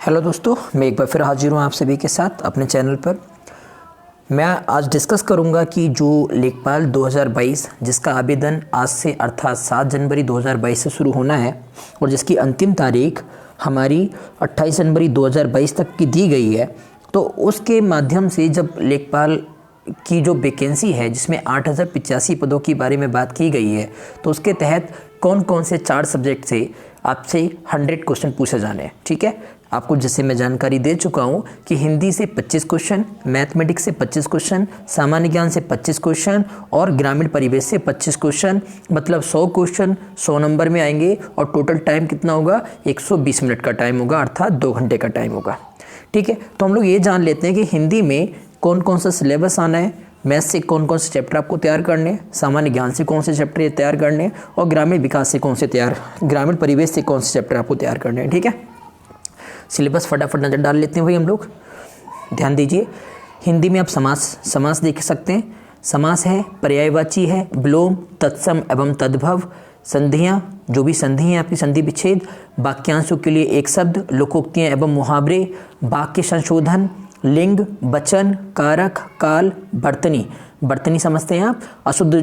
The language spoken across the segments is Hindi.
हेलो दोस्तों, मैं एक बार फिर हाजिर हूँ आप सभी के साथ अपने चैनल पर। मैं आज डिस्कस करूँगा कि जो लेखपाल 2022 जिसका आवेदन आज से अर्थात 7 जनवरी 2022 से शुरू होना है और जिसकी अंतिम तारीख हमारी 28 जनवरी 2022 तक की दी गई है, तो उसके माध्यम से जब लेखपाल की जो वैकेंसी है जिसमें 8085 पदों के बारे में बात की गई है, तो उसके तहत कौन कौन से 4 सब्जेक्ट से आपसे 100 क्वेश्चन पूछे जाने हैं। ठीक है, आपको जैसे मैं जानकारी दे चुका हूँ कि हिंदी से 25 क्वेश्चन, मैथमेटिक्स से 25 क्वेश्चन, सामान्य ज्ञान से 25 क्वेश्चन और ग्रामीण परिवेश से 25 क्वेश्चन, मतलब 100 क्वेश्चन 100 नंबर में आएंगे और टोटल टाइम कितना होगा, 120 मिनट का टाइम होगा, अर्थात 2 घंटे का टाइम होगा। ठीक है, तो हम लोग ये जान लेते हैं कि हिंदी में कौन कौन सा सिलेबस आना है, मैथ से कौन कौन से चैप्टर आपको तैयार करने, सामान्य ज्ञान से कौन से चैप्टर तैयार करने और ग्रामीण विकास से ग्रामीण परिवेश से कौन से चैप्टर आपको तैयार करने हैं। ठीक है, सिलेबस फटाफट नज़र डाल लेते हैं भाई हम लोग। ध्यान दीजिए, हिंदी में आप समास देख सकते हैं। समास है, पर्यायवाची है, विलोम, तत्सम एवं तद्भव, संधियाँ, जो भी संधि हैं आपकी संधि विच्छेद, वाक्यांशों के लिए एक शब्द, लोकोक्तियाँ एवं मुहावरे, वाक्य संशोधन, लिंग, वचन, कारक, काल, बर्तनी। बर्तनी समझते हैं आप, अशुद्ध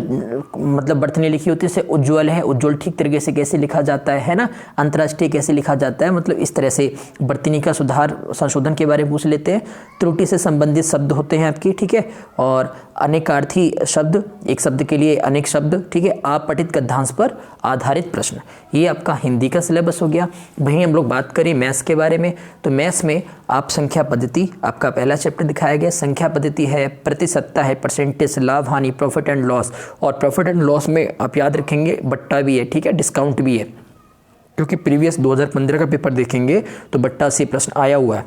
मतलब बर्तनी लिखी होती है, जैसे उज्ज्वल है, उज्ज्वल ठीक तरीके से कैसे लिखा जाता है ना, अंतर्राष्ट्रीय कैसे लिखा जाता है, मतलब इस तरह से बर्तनी का सुधार संशोधन के बारे में पूछ लेते हैं। त्रुटि से संबंधित शब्द होते हैं आपकी, ठीक है, और अनेकार्थी शब्द, एक शब्द के लिए अनेक शब्द, ठीक है, अपठित गद्यांश पर आधारित प्रश्न। ये आपका हिंदी का सिलेबस हो गया। वहीं हम लोग बात करें मैथ्स के बारे में, तो मैथ्स में आप संख्या पद्धति, आपका पहला चैप्टर दिखाया गया। संख्या पद्धति है, प्रतिशतता है, परसेंटेज, लाभ हानि, प्रॉफिट एंड लॉस, और प्रॉफिट एंड लॉस में आप याद रखेंगे बट्टा भी है, ठीक है, डिस्काउंट भी है, क्योंकि प्रीवियस 2015 का पेपर देखेंगे तो बट्टा से प्रश्न आया हुआ है।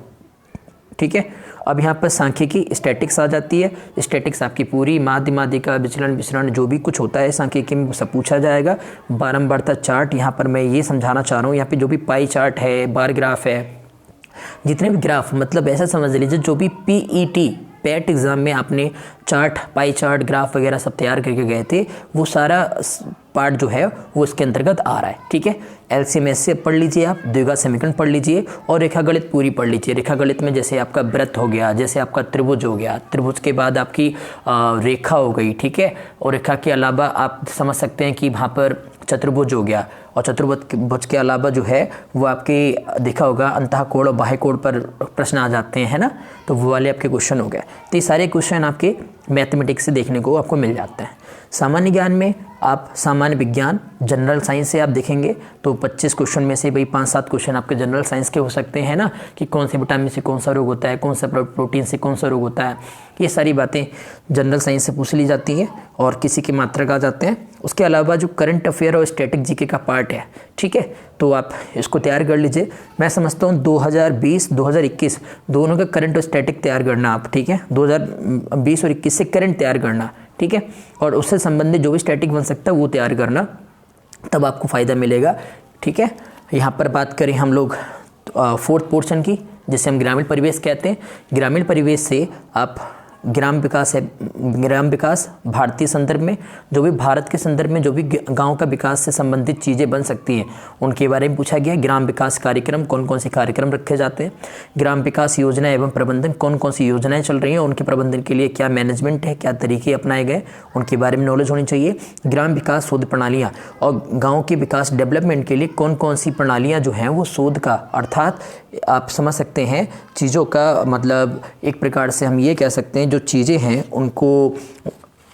ठीक है, अब यहाँ पर सांख्यिकी स्टैटिक्स आ जाती है। स्टैटिक्स आपकी पूरी माध्य माध्यिका, विचलन विचरण जो भी कुछ होता है सांख्यिकी में सब पूछा जाएगा। बारंबारता चार्ट, यहाँ पर मैं ये समझाना चाह रहा हूँ, यहाँ पे जो भी पाई चार्ट है, बार ग्राफ है, जितने भी ग्राफ, मतलब ऐसा समझ लीजिए जो भी पीईटी पैट एग्ज़ाम में आपने चार्ट, पाई चार्ट, ग्राफ वगैरह सब तैयार करके गए थे, वो सारा पार्ट जो है वो इसके अंतर्गत आ रहा है। ठीक है, एलसीएम से पढ़ लीजिए, आप द्विघात समीकरण पढ़ लीजिए और रेखागणित पूरी पढ़ लीजिए। रेखागणित में जैसे आपका वृत्त हो गया, जैसे आपका त्रिभुज हो गया, त्रिभुज के बाद आपकी रेखा हो गई, ठीक है, और रेखा के अलावा आप समझ सकते हैं कि वहाँ पर चतुर्भुज हो गया, और चतुर्भुज के अलावा जो है वो आपके देखा होगा अंतःकोण और बाह्यकोण पर प्रश्न आ जाते हैं, है ना, तो वो वाले आपके क्वेश्चन हो गए। तो ये सारे क्वेश्चन आपके मैथमेटिक्स से देखने को आपको मिल जाते हैं। सामान्य ज्ञान में आप सामान्य विज्ञान, जनरल साइंस से आप देखेंगे तो 25 क्वेश्चन में से भाई 5-7 क्वेश्चन आपके जनरल साइंस के हो सकते हैं ना, कि कौन से विटामिन से कौन सा रोग होता है, कौन सा प्रोटीन से कौन सा रोग होता है, ये सारी बातें जनरल साइंस से पूछ ली जाती हैं और किसी के मात्रक आ जाते हैं। उसके अलावा जो करंट अफेयर और स्टैटिक जीके का पार्ट है, ठीक है, तो आप इसको तैयार कर लीजिए। मैं समझता हूँ 2020-2021 दोनों का करंट और स्टैटिक तैयार करना आप, ठीक है, 2020 और 21 से करंट तैयार करना, ठीक है, और उससे संबंधित जो भी स्टैटिक बन सकता है वो तैयार करना, तब आपको फ़ायदा मिलेगा। ठीक है, यहाँ पर बात करें हम लोग 4th पोर्शन की, जिसे हम ग्रामीण परिवेश कहते हैं। ग्रामीण परिवेश से आप ग्राम विकास है, ग्राम विकास भारतीय संदर्भ में जो भी भारत के संदर्भ में जो भी गांव का विकास से संबंधित चीज़ें बन सकती हैं उनके बारे में पूछा गया। ग्राम विकास कार्यक्रम, कौन कौन से कार्यक्रम रखे जाते हैं, ग्राम विकास योजना एवं प्रबंधन, कौन कौन सी योजनाएं चल रही हैं, उनके प्रबंधन के लिए क्या मैनेजमेंट है, क्या तरीके अपनाए गए, उनके बारे में नॉलेज होनी चाहिए। ग्राम विकास शोध प्रणालियाँ, और गाँव के विकास डेवलपमेंट के लिए कौन कौन सी प्रणालियाँ जो हैं वो शोध का, अर्थात आप समझ सकते हैं चीज़ों का, मतलब एक प्रकार से हम ये कह सकते हैं जो चीज़ें हैं उनको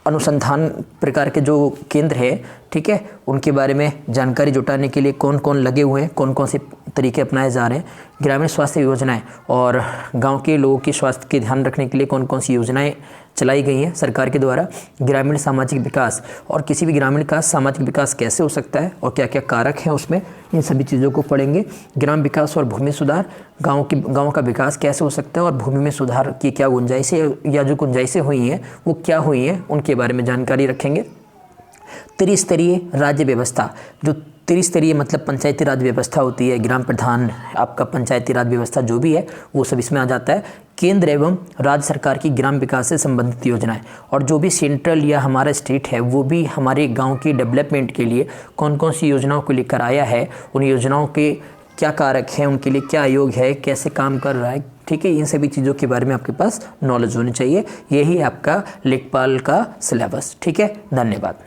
अनुसंधान प्रकार के जो केंद्र है, ठीक है, उनके बारे में जानकारी जुटाने के लिए कौन कौन लगे हुए हैं, कौन कौन से तरीके अपनाए जा रहे हैं। ग्रामीण स्वास्थ्य योजनाएं, और गांव के लोगों के स्वास्थ्य के ध्यान रखने के लिए कौन कौन सी योजनाएं चलाई गई हैं सरकार के द्वारा। ग्रामीण सामाजिक विकास, और किसी भी ग्रामीण का सामाजिक विकास कैसे हो सकता है और क्या क्या कारक हैं उसमें, इन सभी चीज़ों को पढ़ेंगे। ग्राम विकास और भूमि सुधार, गाँव का विकास कैसे हो सकता है और भूमि में सुधार की क्या गुंजाइशें या जो गुंजाइशें हुई हैं वो क्या हुई हैं, उनके बारे में जानकारी रखेंगे। त्रिस्तरीय राज्य व्यवस्था, जो त्रिस्तरीय मतलब पंचायती राज व्यवस्था होती है, ग्राम प्रधान, आपका पंचायती राज व्यवस्था जो भी है वो सब इसमें आ जाता है। केंद्र एवं राज्य सरकार की ग्राम विकास से संबंधित योजनाएं, और जो भी सेंट्रल या हमारा स्टेट है वो भी हमारे गांव की डेवलपमेंट के लिए कौन कौन सी योजनाओं को लेकर आया है, उन योजनाओं के क्या कारक है उनके लिए, क्या आयोग है, कैसे काम कर रहा है, ठीक है, इन सभी चीज़ों के बारे में आपके पास नॉलेज होनी चाहिए। यही आपका लेखपाल का सिलेबस। ठीक है, धन्यवाद।